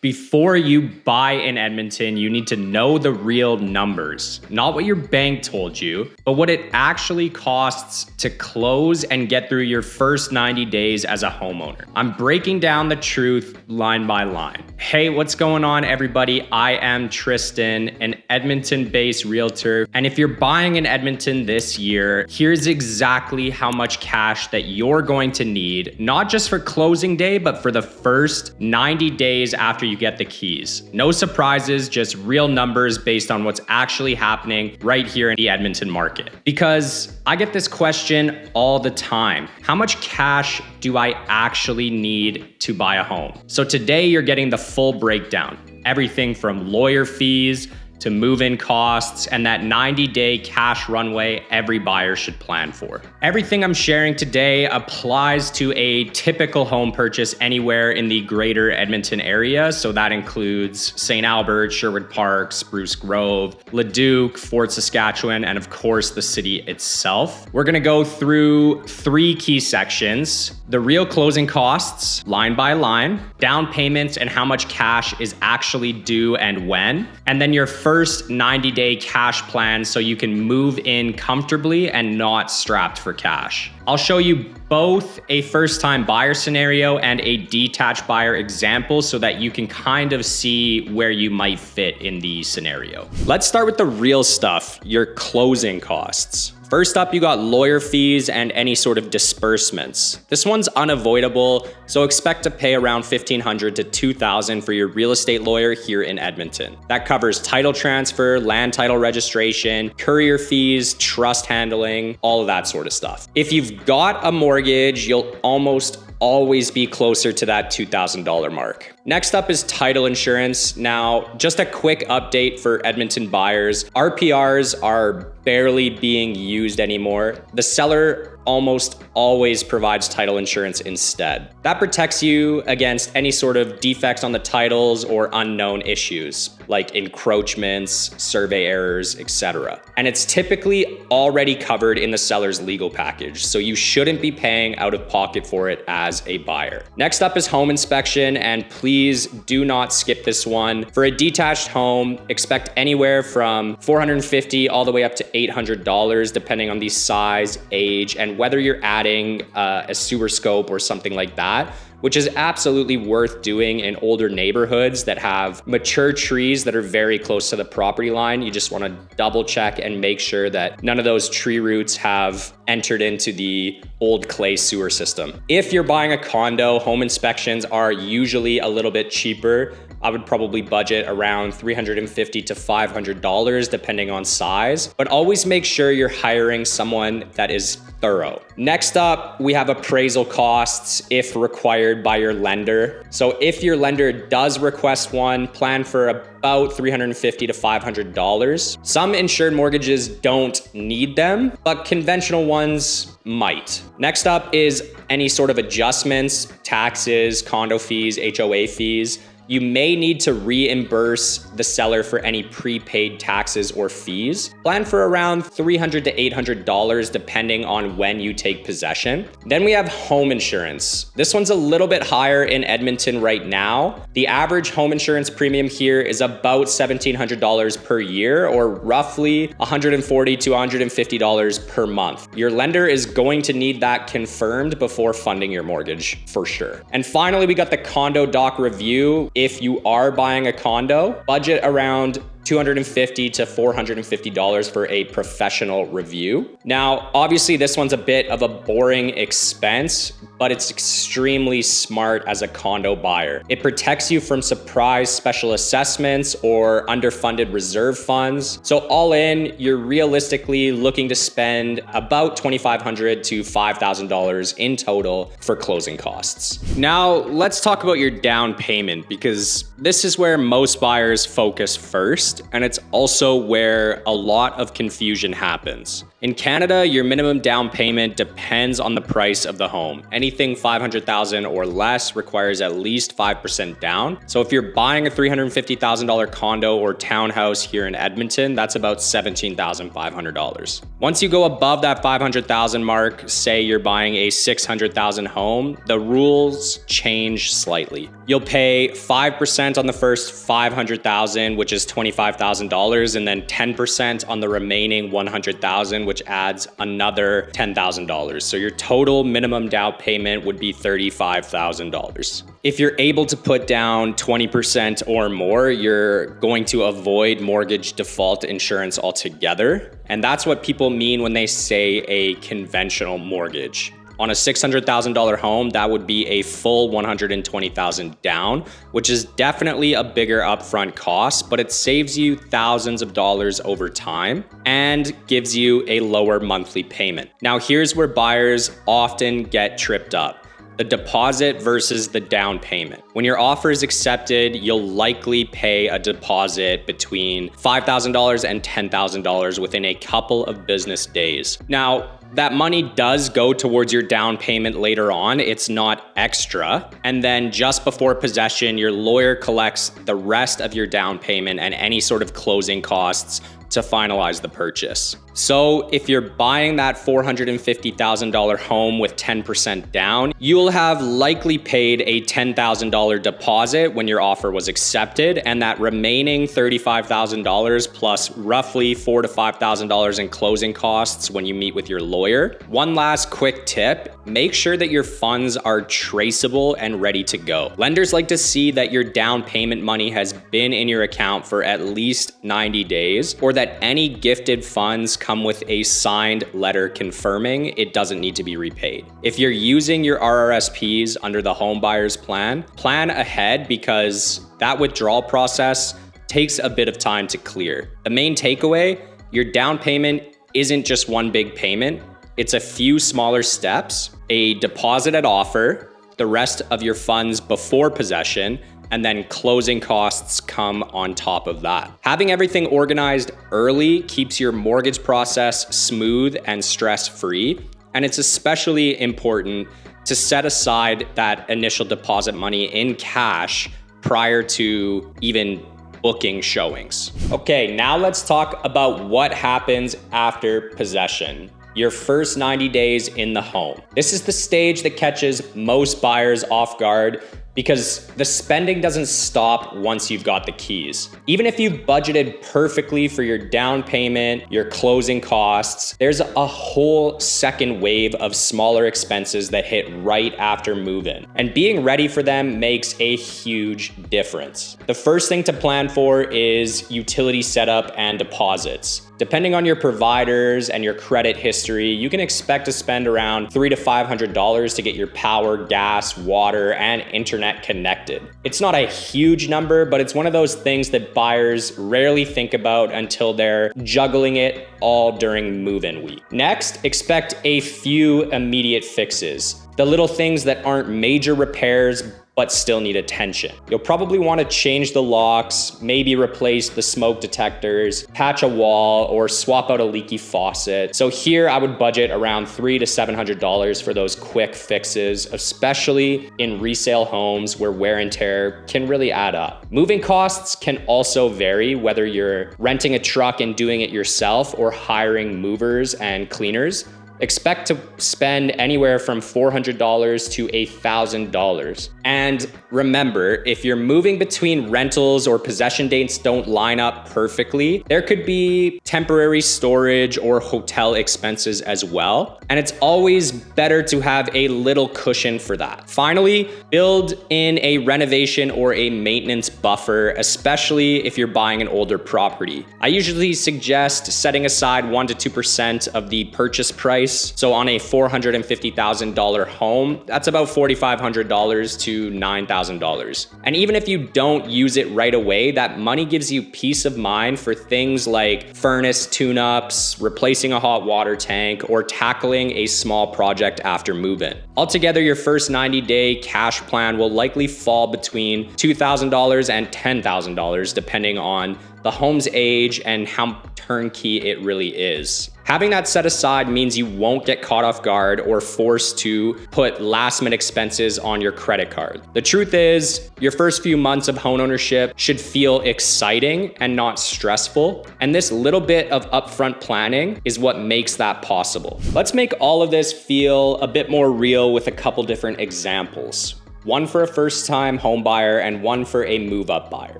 Before you buy in Edmonton, you need to know the real numbers, not what your bank told you, but what it actually costs to close and get through your first 90 days as a homeowner. I'm breaking down the truth line by line. Hey, what's going on, everybody? I am Tristan, an Edmonton-based realtor. And if you're buying in Edmonton this year, here's exactly how much cash that you're going to need, not just for closing day, but for the first 90 days after you get the keys. No surprises, just real numbers based on what's actually happening right here in the Edmonton market. Because I get this question all the time. How much cash do I actually need to buy a home? So today you're getting the full breakdown. Everything from lawyer fees to move-in costs and that 90-day cash runway every buyer should plan for. Everything I'm sharing today applies to a typical home purchase anywhere in the greater Edmonton area. So that includes St. Albert, Sherwood Park, Spruce Grove, Leduc, Fort Saskatchewan, and of course the city itself. We're gonna go through 3 key sections: the real closing costs, line by line, down payments and how much cash is actually due and when, and then your first 90-day cash plan so you can move in comfortably and not strapped for cash. I'll show you both a first-time buyer scenario and a detached buyer example so that you can kind of see where you might fit in the scenario. Let's start with the real stuff, your closing costs. First up, you got lawyer fees and any sort of disbursements. This one's unavoidable, so expect to pay around $1,500 to $2,000 for your real estate lawyer here in Edmonton. That covers title transfer, land title registration, courier fees, trust handling, all of that sort of stuff. If you've got a mortgage, you'll almost always be closer to that $2,000 mark. Next up is title insurance. Now, just a quick update for Edmonton buyers. RPRs are barely being used anymore. The seller almost always provides title insurance instead. That protects you against any sort of defects on the titles or unknown issues like encroachments, survey errors, etc. And it's typically already covered in the seller's legal package, so you shouldn't be paying out of pocket for it as a buyer. Next up is home inspection, and please do not skip this one. For a detached home, expect anywhere from $450 all the way up to $800 depending on the size, age, and whether you're adding a sewer scope or something like that, which is absolutely worth doing in older neighborhoods that have mature trees that are very close to the property line. You just want to double check and make sure that none of those tree roots have entered into the old clay sewer system. If you're buying a condo, home inspections are usually a little bit cheaper. I would probably budget around $350 to $500 depending on size, but always make sure you're hiring someone that is thorough. Next up, we have appraisal costs if required by your lender. So if your lender does request one, plan for about $350 to $500. Some insured mortgages don't need them, but conventional ones might. Next up is any sort of adjustments, taxes, condo fees, HOA fees. You may need to reimburse the seller for any prepaid taxes or fees. Plan for around $300 to $800 depending on when you take possession. Then we have home insurance. This one's a little bit higher in Edmonton right now. The average home insurance premium here is about $1,700 per year, or roughly $140 to $150 per month. Your lender is going to need that confirmed before funding your mortgage for sure. And finally, we got the condo doc review. If you are buying a condo, budget around $250 to $450 for a professional review. Now, obviously this one's a bit of a boring expense, but it's extremely smart as a condo buyer. It protects you from surprise special assessments or underfunded reserve funds. So all in, you're realistically looking to spend about $2,500 to $5,000 in total for closing costs. Now, let's talk about your down payment, because this is where most buyers focus first. list, and it's also where a lot of confusion happens. In Canada, your minimum down payment depends on the price of the home. Anything $500,000 or less requires at least 5% down. So if you're buying a $350,000 condo or townhouse here in Edmonton, that's about $17,500. Once you go above that $500,000 mark, say you're buying a $600,000 home, the rules change slightly. You'll pay 5% on the first $500,000, which is $25,000, and then 10% on the remaining $100,000, which adds another $10,000. So your total minimum down payment would be $35,000. If you're able to put down 20% or more, you're going to avoid mortgage default insurance altogether. And that's what people mean when they say a conventional mortgage. On a $600,000 home, that would be a full $120,000 down, which is definitely a bigger upfront cost, but it saves you thousands of dollars over time and gives you a lower monthly payment. Now, here's where buyers often get tripped up. The deposit versus the down payment. When your offer is accepted, you'll likely pay a deposit between $5,000 and $10,000 within a couple of business days. Now, that money does go towards your down payment later on. It's not extra. And then just before possession, your lawyer collects the rest of your down payment and any sort of closing costs to finalize the purchase. So if you're buying that $450,000 home with 10% down, you'll have likely paid a $10,000 deposit when your offer was accepted, and that remaining $35,000 plus roughly $4,000 to $5,000 in closing costs when you meet with your lawyer. One last quick tip, make sure that your funds are traceable and ready to go. Lenders like to see that your down payment money has been in your account for at least 90 days, or that any gifted funds come with a signed letter confirming it doesn't need to be repaid. If you're using your RRSPs under the home buyer's plan ahead because that withdrawal process takes a bit of time to clear. The main takeaway, your down payment isn't just one big payment. It's a few smaller steps, a deposit at offer, the rest of your funds before possession, and then closing costs come on top of that. Having everything organized early keeps your mortgage process smooth and stress-free, and it's especially important to set aside that initial deposit money in cash prior to even booking showings. Okay, now let's talk about what happens after possession. Your first 90 days in the home. This is the stage that catches most buyers off guard because the spending doesn't stop once you've got the keys. Even if you've budgeted perfectly for your down payment, your closing costs, there's a whole second wave of smaller expenses that hit right after move-in. And being ready for them makes a huge difference. The first thing to plan for is utility setup and deposits. Depending on your providers and your credit history, you can expect to spend around $300 to $500 to get your power, gas, water, and internet connected. It's not a huge number, but it's one of those things that buyers rarely think about until they're juggling it all during move-in week. Next, expect a few immediate fixes. The little things that aren't major repairs, but still need attention. You'll probably want to change the locks, maybe replace the smoke detectors, patch a wall, or swap out a leaky faucet. So here I would budget around $300 to $700 for those quick fixes, especially in resale homes where wear and tear can really add up. Moving costs can also vary whether you're renting a truck and doing it yourself or hiring movers and cleaners. Expect to spend anywhere from $400 to $1,000. And remember, if you're moving between rentals or possession dates don't line up perfectly, there could be temporary storage or hotel expenses as well. And it's always better to have a little cushion for that. Finally, build in a renovation or a maintenance buffer, especially if you're buying an older property. I usually suggest setting aside 1% to 2% of the purchase price price. So on a $450,000 home, that's about $4,500 to $9,000. And even if you don't use it right away, that money gives you peace of mind for things like furnace tune-ups, replacing a hot water tank, or tackling a small project after move-in. Altogether, your first 90-day cash plan will likely fall between $2,000 and $10,000, depending on the home's age and how turnkey it really is. Having that set aside means you won't get caught off guard or forced to put last-minute expenses on your credit card. The truth is, your first few months of home ownership should feel exciting and not stressful, and this little bit of upfront planning is what makes that possible. Let's make all of this feel a bit more real with a couple different examples. One for a first-time home buyer and one for a move-up buyer.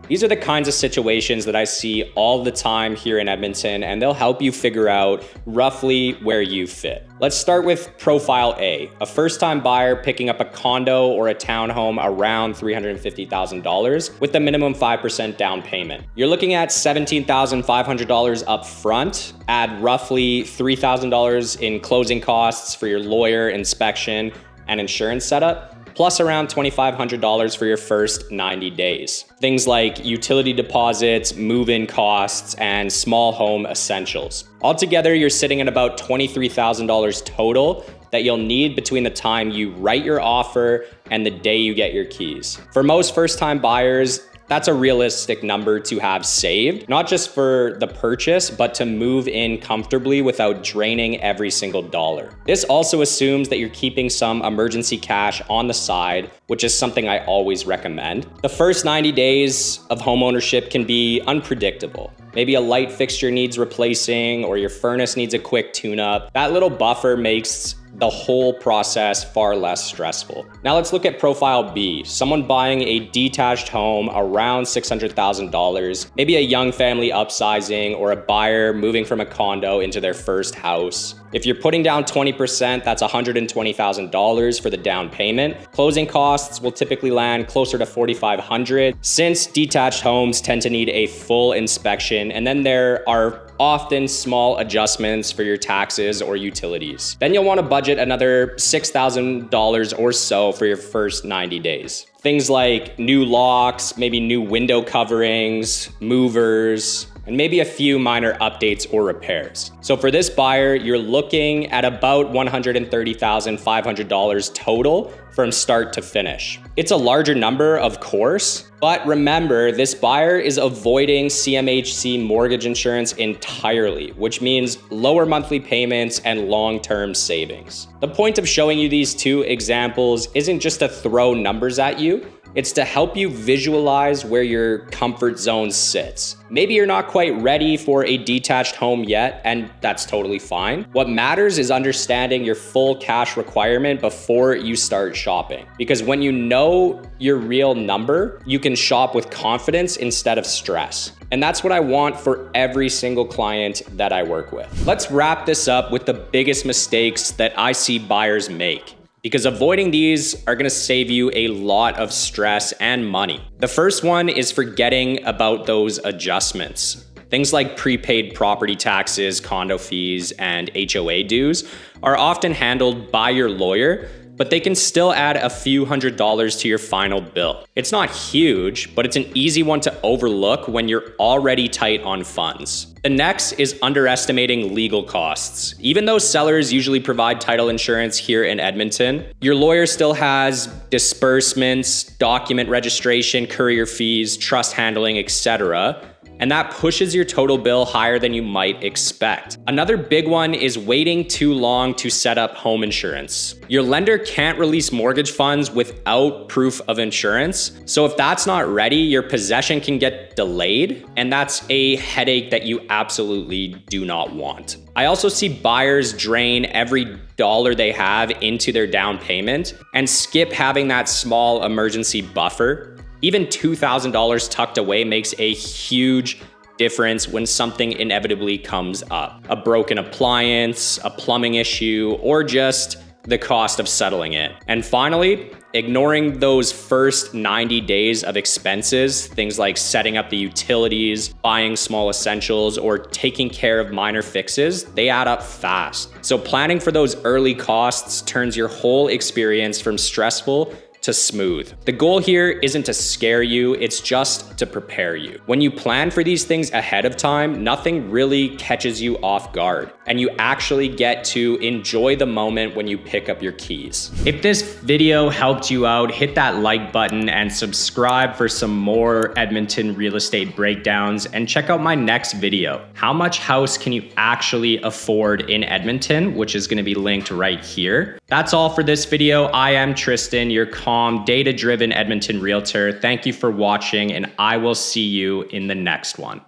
These are the kinds of situations that I see all the time here in Edmonton, and they'll help you figure out roughly where you fit. Let's start with profile A, a first-time buyer picking up a condo or a townhome around $350,000 with a minimum 5% down payment. You're looking at $17,500 up front, add roughly $3,000 in closing costs for your lawyer, inspection, and insurance setup, plus around $2,500 for your first 90 days. Things like utility deposits, move-in costs, and small home essentials. Altogether, you're sitting at about $23,000 total that you'll need between the time you write your offer and the day you get your keys. For most first-time buyers, that's a realistic number to have saved, not just for the purchase, but to move in comfortably without draining every single dollar. This also assumes that you're keeping some emergency cash on the side, which is something I always recommend. The first 90 days of homeownership can be unpredictable. Maybe a light fixture needs replacing or your furnace needs a quick tune-up. That little buffer makes the whole process far less stressful. Now let's look at profile B, someone buying a detached home around $600,000, maybe a young family upsizing or a buyer moving from a condo into their first house. If you're putting down 20%, that's $120,000 for the down payment. Closing costs will typically land closer to $4,500 since detached homes tend to need a full inspection, and then there are often small adjustments for your taxes or utilities. Then you'll want to budget another $6,000 or so for your first 90 days. Things like new locks, maybe new window coverings, movers, and maybe a few minor updates or repairs. So for this buyer, you're looking at about $130,500 total from start to finish. It's a larger number, of course, but remember, this buyer is avoiding CMHC mortgage insurance entirely, which means lower monthly payments and long-term savings. The point of showing you these two examples isn't just to throw numbers at you, it's to help you visualize where your comfort zone sits. Maybe you're not quite ready for a detached home yet, and that's totally fine. What matters is understanding your full cash requirement before you start shopping. Because when you know your real number, you can shop with confidence instead of stress. And that's what I want for every single client that I work with. Let's wrap this up with the biggest mistakes that I see buyers make, because avoiding these are gonna save you a lot of stress and money. The first one is forgetting about those adjustments. Things like prepaid property taxes, condo fees, and HOA dues are often handled by your lawyer, but they can still add a few $100s to your final bill. It's not huge, but it's an easy one to overlook when you're already tight on funds. The next is underestimating legal costs. Even though sellers usually provide title insurance here in Edmonton, your lawyer still has disbursements, document registration, courier fees, trust handling, etc. And that pushes your total bill higher than you might expect. Another big one is waiting too long to set up home insurance. Your lender can't release mortgage funds without proof of insurance. So if that's not ready, your possession can get delayed, and that's a headache that you absolutely do not want. I also see buyers drain every dollar they have into their down payment and skip having that small emergency buffer. Even $2,000 tucked away makes a huge difference when something inevitably comes up. A broken appliance, a plumbing issue, or just the cost of settling it. And finally, Ignoring those first 90 days of expenses, things like setting up the utilities, buying small essentials, or taking care of minor fixes, they add up fast. So planning for those early costs turns your whole experience from stressful to smooth. The goal here isn't to scare you, it's just to prepare you. When you plan for these things ahead of time, nothing really catches you off guard, and you actually get to enjoy the moment when you pick up your keys. If this video helped you out, hit that like button and subscribe for some more Edmonton real estate breakdowns, and check out my next video. How much house can you actually afford in Edmonton, which is gonna be linked right here. That's all for this video. I am Tristan, your calm, data-driven Edmonton realtor. Thank you for watching, and I will see you in the next one.